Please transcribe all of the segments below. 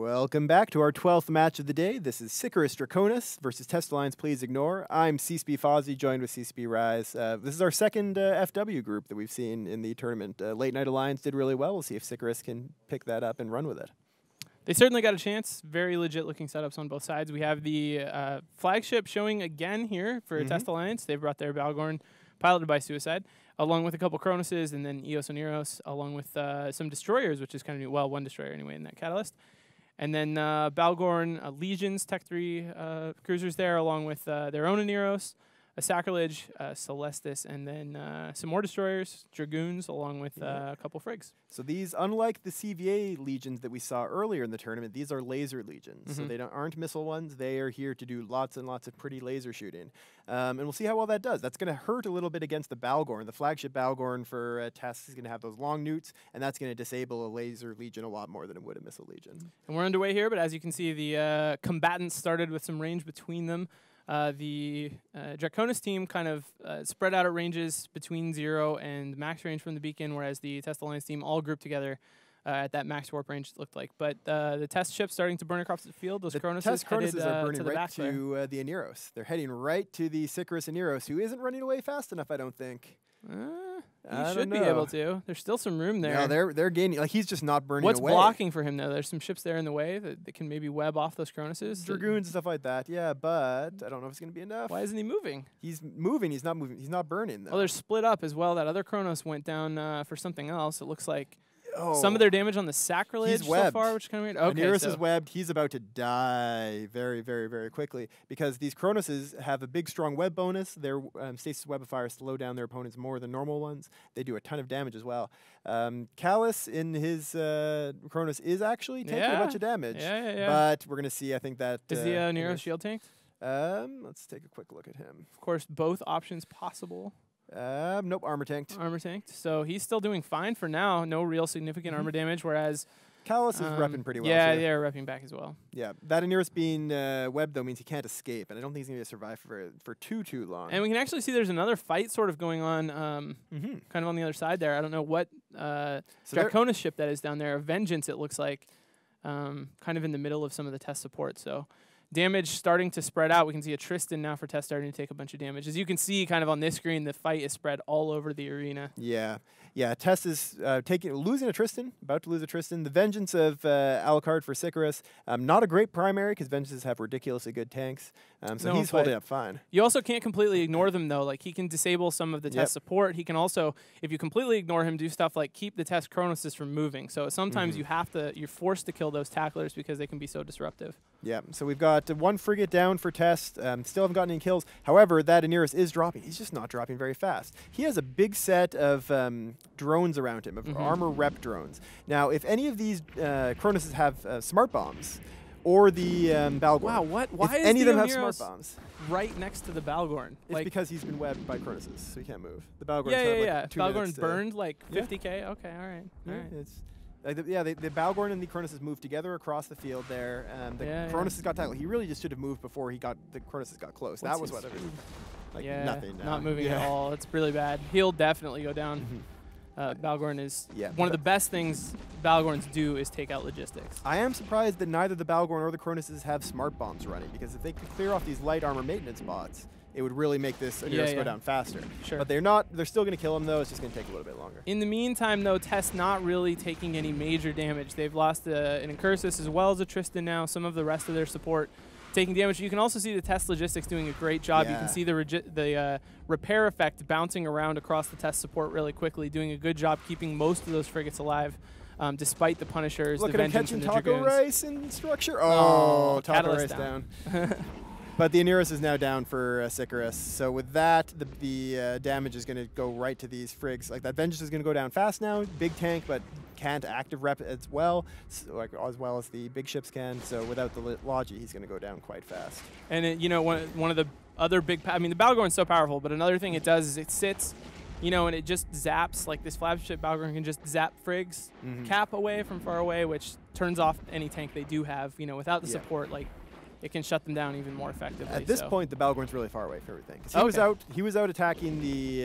Welcome back to our 12th match of the day. This is Sicarius Draconis versus Test Alliance Please Ignore. I'm CSP Fozzie, joined with CSP Rise. This is our second FW group that we've seen in the tournament. Late Night Alliance did really well. We'll see if Sicarius can pick that up and run with it. They certainly got a chance. Very legit looking setups on both sides. We have the flagship showing again here for Test Alliance. They've brought their Balgorn, piloted by Suicide, along with a couple Cronoses and then Eos and Eros, along with some destroyers, which is kind of new. Well, one destroyer anyway in that Catalyst. And then Balgorn, Legions, Tech 3 cruisers there, along with their own Aneros, a Sacrilege, Celestis, and then some more destroyers, Dragoons, along with a couple frigs. So these, unlike the CVA legions that we saw earlier in the tournament, these are laser legions. So they aren't missile ones. They are here to do lots and lots of pretty laser shooting. And we'll see how well that does. That's going to hurt a little bit against the Balgorn. The flagship Balgorn for tests is going to have those long newts, and that's going to disable a laser legion a lot more than it would a missile legion. And we're underway here, but as you can see, the combatants started with some range between them. The Draconis team kind of spread out at ranges between 0 and max range from the beacon, whereas the Test Alliance team all grouped together at that max warp range, it looked like. But the test ship's starting to burn across the field. Those Cronoses are burning to the right back to the Aneros. They're heading right to the Sicarius Aneros, who isn't running away fast enough, I don't think. He should be able to. There's still some room there. No, they're gaining. Like, he's just not burning What's away. blocking for him, though? There's some ships there in the way that can maybe web off those Cronoses. Dragoons and stuff like that, yeah, but I don't know if it's going to be enough. Why isn't he moving? He's moving. He's not moving. He's not burning, though. Oh, they're split up as well. That other Kronos went down for something else. It looks like some of their damage on the Sacrilege so far, which is kind of weird. Okay, Aneros is webbed. He's about to die very, very, very quickly because these Cronoses have a big, strong web bonus. Their stasis webifiers slow down their opponents more than normal ones. They do a ton of damage as well. Callus in his Kronos is actually taking a bunch of damage. But we're going to see, I think that... Is the Aneros shield tanked? Let's take a quick look at him. Of course, both options possible. Nope, armor tanked. Armor tanked. So he's still doing fine for now. No real significant armor damage, whereas... Callus is repping pretty well. Yeah, they're repping back as well. Yeah, that Aneros being webbed, though, means he can't escape, and I don't think he's going to survive for too long. And we can actually see there's another fight sort of going on kind of on the other side there. I don't know what Draconis ship that is down there. A Vengeance, it looks like, kind of in the middle of some of the test support, so... Damage starting to spread out. We can see a Tristan now for Test starting to take a bunch of damage. As you can see kind of on this screen, the fight is spread all over the arena. Yeah. Test is losing a Tristan, about to lose a Tristan. The Vengeance of Alucard for Sicarius. Not a great primary because Vengeances have ridiculously good tanks. So he's holding up fine. You also can't completely ignore them, though. Like, he can disable some of the test support. He can also, if you completely ignore him, do stuff like keep the test Cronoses from moving. So sometimes you're forced to kill those tacklers because they can be so disruptive. Yeah, so we've got one frigate down for Test. Still haven't gotten any kills. However, that Aneros is dropping. He's just not dropping very fast. He has a big set of drones around him, of armor rep drones. Now, if any of these Cronoses have smart bombs, or the Balgorn. Wow, what? Why is any of them have Aneros smart bombs? Right next to the Balgorn? It's because he's been webbed by Cronoses, so he can't move. The Balgorn's yeah. 2 Balgorn minutes, burned like 50k? Okay, all right. It's the Balgorn and the Cronoses moved together across the field there. The Cronoses got tackled. He really just should have moved before the Cronoses got close. That was what it was. Nothing. Not moving at all. It's really bad. He'll definitely go down. Balgorn is one of the best things Balgorns do is take out logistics. I am surprised that neither the Balgorn or the Cronoses have smart bombs running, because if they could clear off these light armor maintenance bots, it would really make this Aneros go down faster. Sure. But they're not. They're still going to kill him, though. It's just going to take a little bit longer. In the meantime, though, Test not really taking any major damage. They've lost an Incursus as well as a Tristan now. Some of the rest of their support taking damage. You can also see the Test logistics doing a great job. You can see the repair effect bouncing around across the Test support really quickly, doing a good job keeping most of those frigates alive, despite the Punishers, the Vengeance, and the Dragoons. Look at him catching Taco Rice in structure. Oh, Taco Rice down. But the Aneros is now down for Sicarius. So with that, the damage is going to go right to these frigs. Like, that Vengeance is going to go down fast now. Big tank, but can't active rep as well, as well as the big ships can. So without the Logi, he's going to go down quite fast. And one of the other big, I mean, the Balgorn's so powerful, but another thing it does is it sits, and it just zaps, like this flagship Balgorn can just zap frigs, cap away from far away, which turns off any tank they do have. Without the support, like, it can shut them down even more effectively. At this point, the Balgorn's really far away from everything. 'Cause he was out attacking the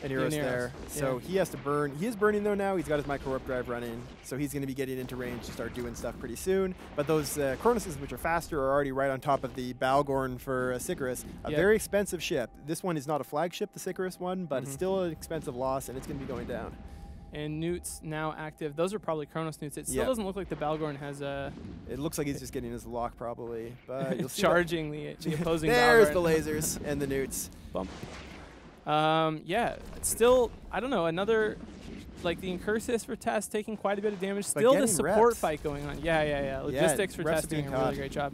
Aniros there, so he has to burn. He is burning though now. He's got his micro warp drive running, so he's going to be getting into range to start doing stuff pretty soon. But those Cronoses, which are faster, are already right on top of the Balgorn for Sicarius. A very expensive ship. This one is not a flagship, the Sicarius one, but it's still an expensive loss, and it's going to be going down. And Newt's now active. Those are probably Kronos Newts. It still doesn't look like the Balgorn has a... It looks like he's just getting his lock probably, but you'll see charging the opposing There's Balgorn. the lasers and the Newts. Bump. Yeah, it's still, I don't know, another, like the Incursus for Test taking quite a bit of damage. Still the support fight going on. Yeah. Logistics for Test doing a really great job.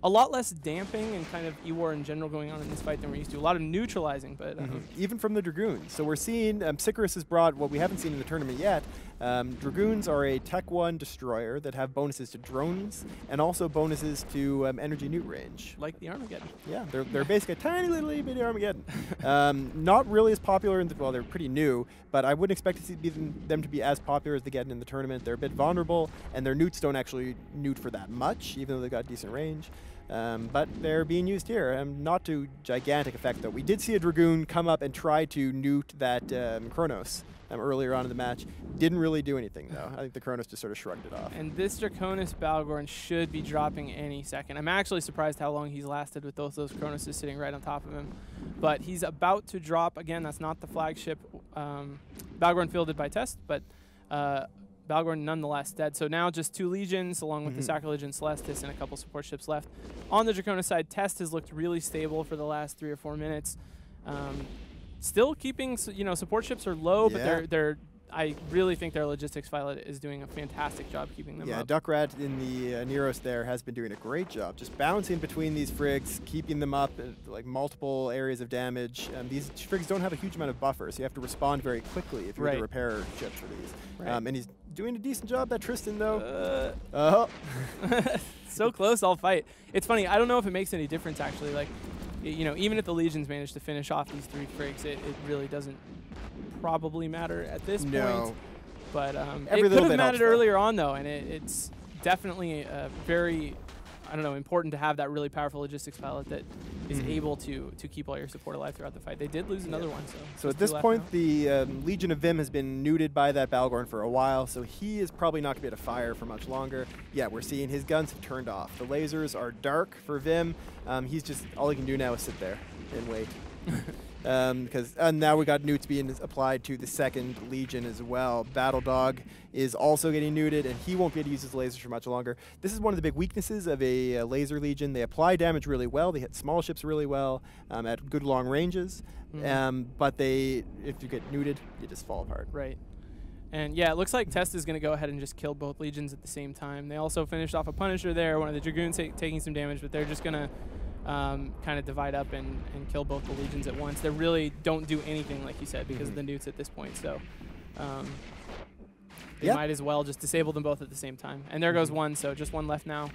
A lot less damping and kind of E-War in general going on in this fight than we're used to. A lot of neutralizing, but... Even from the Dragoons. So we're seeing Sicarius has brought what we haven't seen in the tournament yet. Dragoons are a Tech 1 destroyer that have bonuses to drones and also bonuses to energy newt range. Like the Armageddon. Yeah, they're basically a tiny little bitty Armageddon. Not really as popular, well, they're pretty new, but I wouldn't expect to see them to be as popular as the Geddon in the tournament. They're a bit vulnerable, and their newts don't actually newt for that much, even though they've got decent range. But they're being used here, not to gigantic effect though. We did see a Dragoon come up and try to newt that Kronos earlier on in the match. Didn't really do anything though. I think the Kronos just sort of shrugged it off. And this Draconis Balgorn should be dropping any second. I'm actually surprised how long he's lasted with those Kronoses sitting right on top of him. But he's about to drop, again, that's not the flagship Balgorn fielded by Test, but Balgorn nonetheless dead. So now just 2 Legions along with the Sacrilege and Celestis and a couple support ships left. On the Draconis side, Test has looked really stable for the last 3 or 4 minutes. Still keeping, support ships are low, but they're I really think their logistics pilot is doing a fantastic job keeping them up. Yeah, Duckrat in the Neros there has been doing a great job, just bouncing between these frigs, keeping them up at, like multiple areas of damage. These frigs don't have a huge amount of buffer, so you have to respond very quickly if you're the repair ships for these. And he's doing a decent job, that Tristan, though. So close, all fight. It's funny, I don't know if it makes any difference, actually. Like, even if the Legions manage to finish off these 3 frigs, it really doesn't probably matter at this point. But it could have mattered earlier on, though, and it's definitely very, important to have that really powerful logistics pilot that is able to keep all your support alive throughout the fight. They did lose another one, so at this point, the Legion of Vim has been neuted by that Balgorn for a while, so he is probably not going to be able to fire for much longer. Yeah, we're seeing his guns have turned off. The lasers are dark for Vim. He's just, all he can do now is sit there and wait. Because now we got newts being applied to the 2nd Legion as well. Battle Dog is also getting neuted, and he won't be able to use his lasers for much longer. This is one of the big weaknesses of a laser Legion. They apply damage really well. They hit small ships really well at good long ranges. But if you get neuted, you just fall apart. Right. And yeah, it looks like Test is going to go ahead and just kill both Legions at the same time. They also finished off a Punisher there, one of the Dragoons taking some damage, but they're just going to kind of divide up and kill both the Legions at once. They really don't do anything, like you said, because of the newts at this point. So they might as well just disable them both at the same time. And there goes one, so just one left now.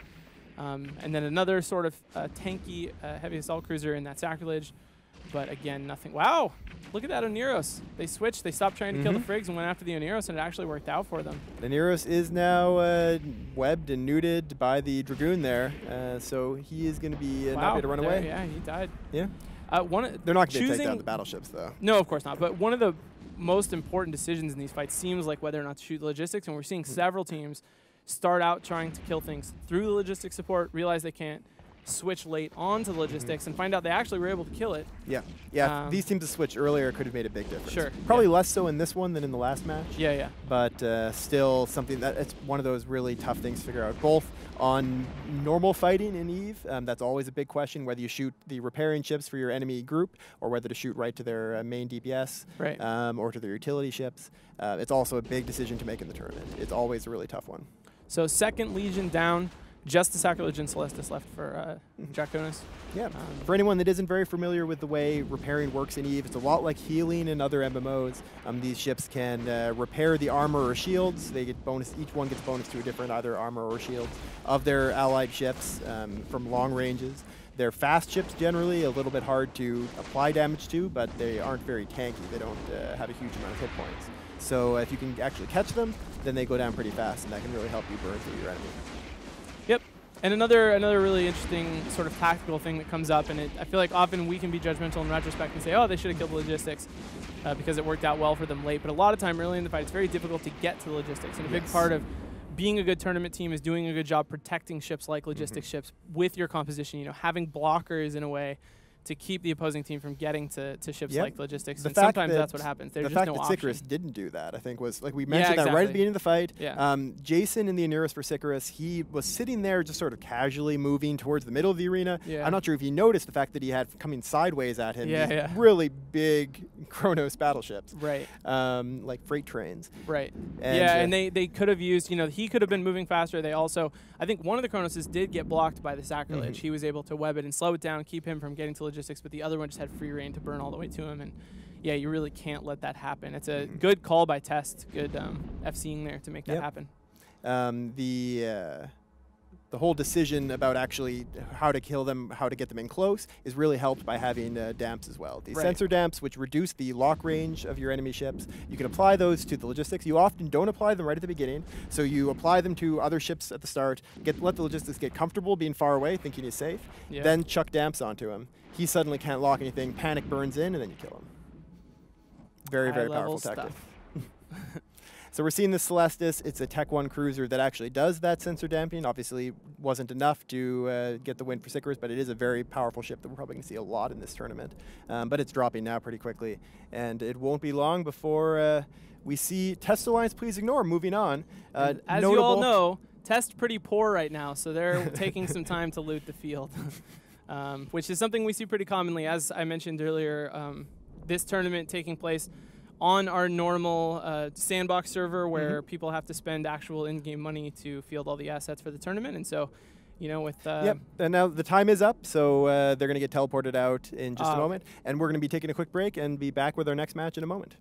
And then another sort of tanky heavy assault cruiser in that Sacrilege. But again, nothing. Wow! Look at that Oneros. They switched. They stopped trying to kill the frigs and went after the Oneros, and it actually worked out for them. The Oneros is now webbed and neuted by the Dragoon there, so he is going to be not able to run away. Yeah, he died. Yeah. They're not going to take down the battleships, though. No, of course not. But one of the most important decisions in these fights seems like whether or not to shoot the logistics, and we're seeing several teams start out trying to kill things through the logistics support, realize they can't, switch late onto the logistics and find out they actually were able to kill it. Yeah. These teams to switch earlier could have made a big difference. Sure. Probably less so in this one than in the last match. Yeah. But still something that it's one of those really tough things to figure out. Both on normal fighting in EVE, that's always a big question, whether you shoot the repairing ships for your enemy group or whether to shoot right to their main DPS or to their utility ships. It's also a big decision to make in the tournament. It's always a really tough one. So 2nd Legion down. Just the Sacrilege and Celestis left for Draconis. Yeah. For anyone that isn't very familiar with the way repairing works in EVE, it's a lot like healing in other MMOs. These ships can repair the armor or shields. They get bonus. Each one gets bonus to a different either armor or shields of their allied ships from long ranges. They're fast ships generally, a little bit hard to apply damage to, but they aren't very tanky. They don't have a huge amount of hit points. So if you can actually catch them, then they go down pretty fast, and that can really help you burn through your enemy. Yep. And another really interesting sort of tactical thing that comes up, and I feel like often we can be judgmental in retrospect and say, oh, they should have killed the logistics because it worked out well for them late. But a lot of time early in the fight, it's very difficult to get to the logistics. And a big part of being a good tournament team is doing a good job protecting ships like logistics ships with your composition, you know, having blockers in a way to keep the opposing team from getting to ships like logistics. And sometimes that's what happens. There's just no option. The fact that Sicarius didn't do that, I think, was, like we mentioned that right at the beginning of the fight. Yeah. Jason in the Anuris for Sicarius, he was sitting there just sort of casually moving towards the middle of the arena. Yeah. I'm not sure if you noticed the fact that he had coming sideways at him these really big Kronos battleships. Right. Like freight trains. Right. And and they could have used, you know, he could have been moving faster. They also, I think one of the Kronoses did get blocked by the sacrilege. He was able to web it and slow it down, keep him from getting to logistics, but the other one just had free reign to burn all the way to him. And yeah, you really can't let that happen. It's a good call by Test, good FCing there to make that happen. The whole decision about actually how to kill them, how to get them in close, is really helped by having damps as well. These sensor damps, which reduce the lock range of your enemy ships, you can apply those to the logistics. You often don't apply them right at the beginning, so you apply them to other ships at the start, let the logistics get comfortable being far away, thinking he's safe, then chuck damps onto him. He suddenly can't lock anything, panic burns in, and then you kill him. Very, very powerful tactic. So we're seeing the Celestis. It's a Tech 1 cruiser that actually does that sensor damping. Obviously wasn't enough to get the win for Sicarius, but it is a very powerful ship that we're probably going to see a lot in this tournament. But it's dropping now pretty quickly, and it won't be long before we see Test Alliance Please Ignore moving on. As you all know, Test pretty poor right now, so they're taking some time to loot the field, which is something we see pretty commonly. As I mentioned earlier, this tournament taking place on our normal sandbox server where people have to spend actual in-game money to field all the assets for the tournament. And so, you know, with... and now the time is up, so they're going to get teleported out in just a moment. And we're going to be taking a quick break and be back with our next match in a moment.